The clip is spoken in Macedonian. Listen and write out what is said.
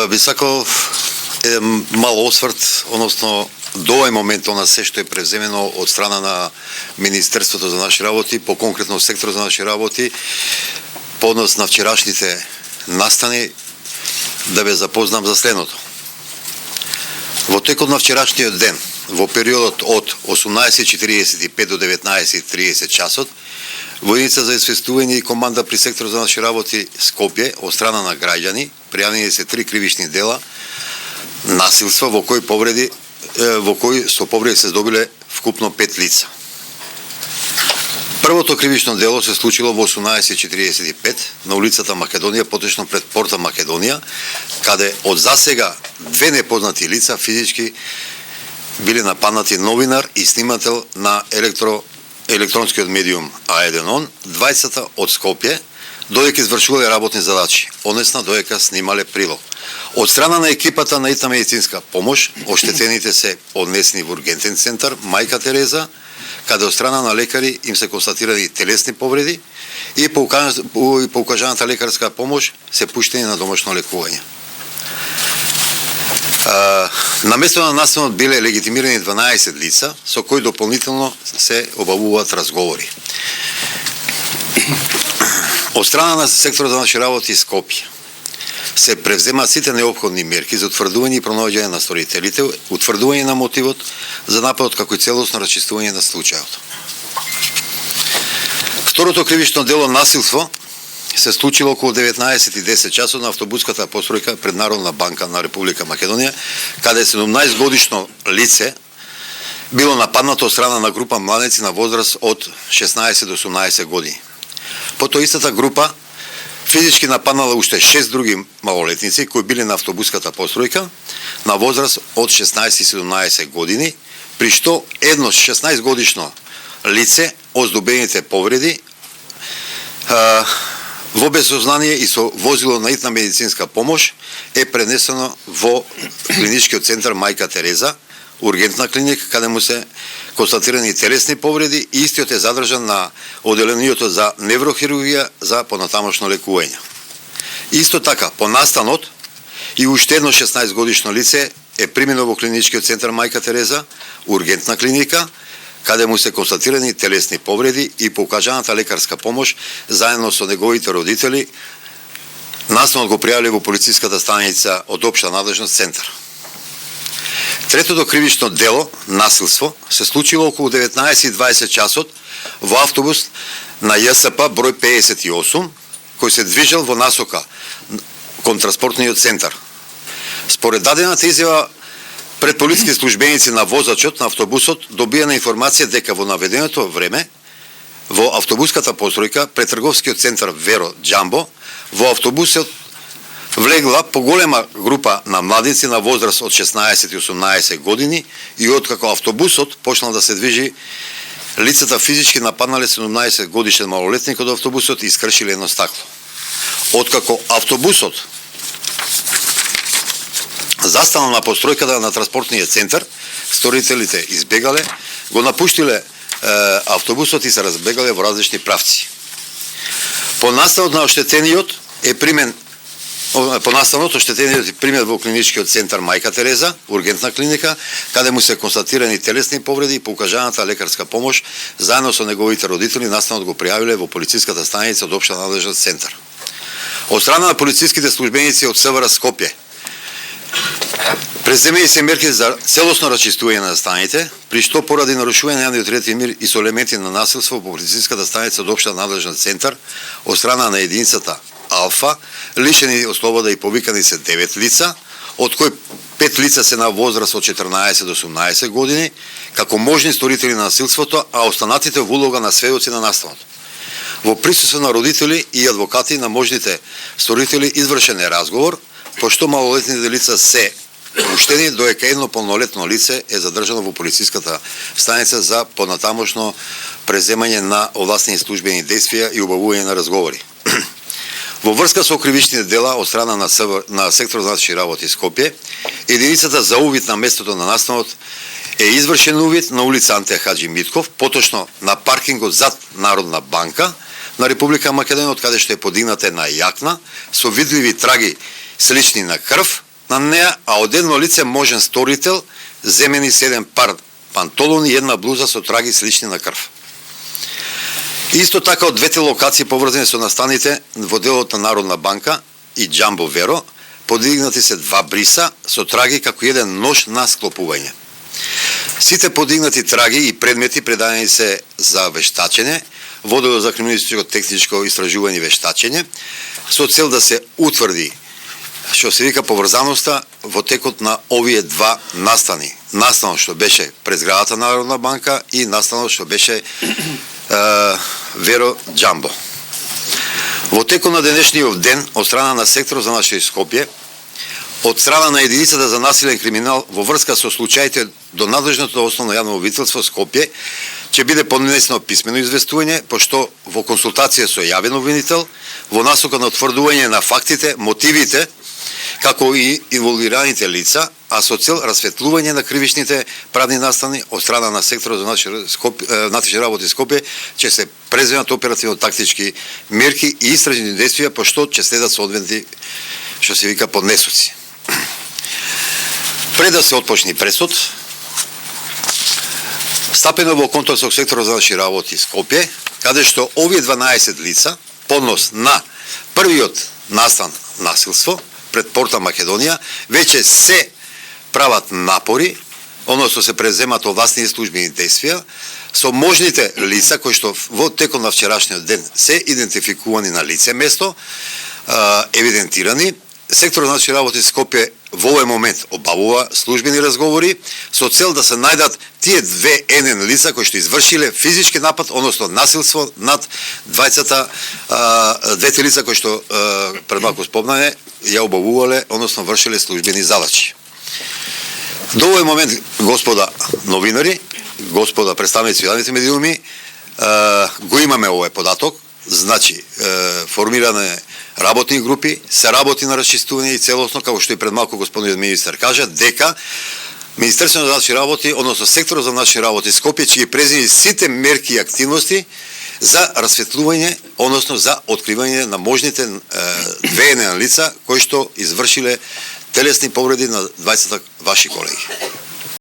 Би сакал мал осврт, односно до овој момент на се што е превземено од страна на Министерството за наши работи, по конкретно секторот за наши работи, по однос на вчерашните настани, да ве запознам за следното. Во текот на вчерашниот ден, во периодот од 18:45 до 19:30 часот, во единица за известување и команда при сектор за наши работи Скопје од страна на граѓани пријавени се 3 кривични дела насилство во кои со повреди се здобиле вкупно 5 лица. Првото кривично дело се случило во 18:45 на улицата Македонија, поточно пред порта Македонија, каде од засега 2 непознати лица физички биле нападнати новинар и снимател на електронскиот медиум А1, двајцата од Скопје, додека извршувале работни задачи, однесна додека снимале прилог. Од страна на екипата на ИТН медицинска помош, оштетените се однесени во ургентен центар Мајка Тереза, каде од страна на лекари им се констатирани телесни повреди и по укажаната лекарска помош се пуштени на домашно лекување. На место на настанот биле легитимирани 12 лица, со кои дополнително се обавуваат разговори. Од страна на секторот за наши работи Скопје се превземаат сите неопходни мерки за утврдување и пронаоѓање на сторителите, утврдување на мотивот за нападот, како и целосно расчистување на случајот. Второто кривично дело насилство се случило околу 19:10 часот на автобуската постројка пред Народна банка на Република Македонија, каде 17 годишно лице било нападнато од страна на група младенци на возраст од 16 до 18 години. Потоа истата група физички нападнала уште 6 други малолетници кои биле на автобуската постројка на возраст од 16 и 17 години, при што едно 16 годишно лице оздобените повреди во безсознание и со возило на ИТН медицинска помош е пренесено во клиничкиот центар Мајка Тереза, ургентна клиника, каде му се констатирани телесни повреди и истиот е задржан на оделението за неврохирургија за понатамошно лекување. Исто така, по настанот и уште едно 16 годишно лице е примено во клиничкиот центар Мајка Тереза, ургентна клиника, каде му се констатирани телесни повреди и по укажаната лекарска помош заедно со неговите родители. Настанот го пријавиле во полициската станица од општа надлежност центар. Третото кривично дело, насилство, се случило околу 19:20 часот во автобус на ЈСП број 58, кој се движел во насока кон транспортниот центар. Според дадената изјава пред полициски службеници на возачот на автобусот добиена информација дека во наведеното време во автобуската постројка пред трговскиот центар Веро Џамбо во автобусот влегла поголема група на младици на возраст од 16 и 18 години и откако автобусот почнал да се движи, лицата физички нападнале 17 годишен малолетник од автобусот и искршиле едно стакло. Откако автобусот застанал на постројката на транспортниот центар, сторителите избегале, го напуштиле автобусот и се разбегале во различни правци. По настанот оштетениот е примен во клиничкиот центар Мајка Тереза, ургентна клиника, каде му се констатирани телесни повреди и по укажаната лекарска помош, заедно со неговите родители, настанот го пријавиле во полициската станица од општа надлежност центар. Од страна на полициските службеници од СВР Скопје преземени се мерки за целосно расчистување на станите, при што поради нарушување на јавниот ред и мир и со елементи на насилство во полициската станица од општа надлежност центар од страна на единицата Алфа, лишени од слобода и повикани се 9 лица, од кои 5 лица се на возраст од 14 до 18 години, како можни сторители на насилството, а останатите во улога на сведоци на настанот. Во присуство на родители и адвокати на можните сторители извршен е разговор, пошто малолетните лица се пуштени, додека едно полнолетно лице е задржано во полициската станица за понатамошно преземање на овластени службени действија и обавување на разговори. Во врска со кривичните дела од страна на секторот за наши работи Скопје, единицата за увид на местото на настанот е извршен увид на улица Анте Хаджи Митков, поточно на паркингот зад Народна банка на Република Македонија, од каде што е подигната една јакна со видливи траги слични на крв на неа, а од едно лице можен сторител земени 7 пар пантолони и една блуза со траги слични на крв. Исто така од двете локации поврзани со настаните во делот на Народна банка и Джамбо Веро, подигнати се 2 бриса со траги како еден нож на склопување. Сите подигнати траги и предмети предадени се за вештачење, водено за криминалистичко техничко истражување и вештачење, со цел да се утврди што се вика поврзаноста во текот на овие 2 настани. Настанот што беше пред зградата на Народна банка и настанот што беше Веро Джамбо. Во текот на денешниот ден, од страна на секторот за наше Скопје, од страна на единицата за насилен криминал во врска со случаите до надлежното основно јавно обвинителство Скопје, ќе биде поднесено писмено известување, пошто во консултација со јавен обвинител, во насока на утврдување на фактите, мотивите, како и инволвираните лица, а со цел расветлување на кривичните правни настани од страна на секторот за внатрешни работи Скопје, ќе се преземат оперативно-тактички мерки и истражни действија, пошто ќе следат соодветни, што се вика, поднесоци. Пред да се отпочне пресуд, стапено во контакт со секторот за наши работи Скопје, каде што овие 12 лица, поднос на првиот настан насилство пред порта Македонија, веќе се прават напори, односно се преземат овластни службени действија, со можните лица кои што во текот на вчерашниот ден се идентификувани на лице место, евидентирани. Секторот за наши работи Скопје во овој момент обавува службени разговори со цел да се најдат тие 2 енен лица кои што извршиле физички напад, односно насилство над двете лица кои што пред малку спомнаме ја обавувале, односно вршиле службени задачи. До овој момент, господа новинари, господа представници јавните медиуми, го имаме овој податок. Значи, формиране работни групи, се работи на расчистување и целосно, како што и пред малку господинот министер кажа, дека Министерството за наши работи, односно секторот за наши работи Скопје, ќе ги преземи сите мерки и активности за расветлување, односно за откривање на можните 2 лица кои што извршиле телесни повреди на 20 ваши колеги.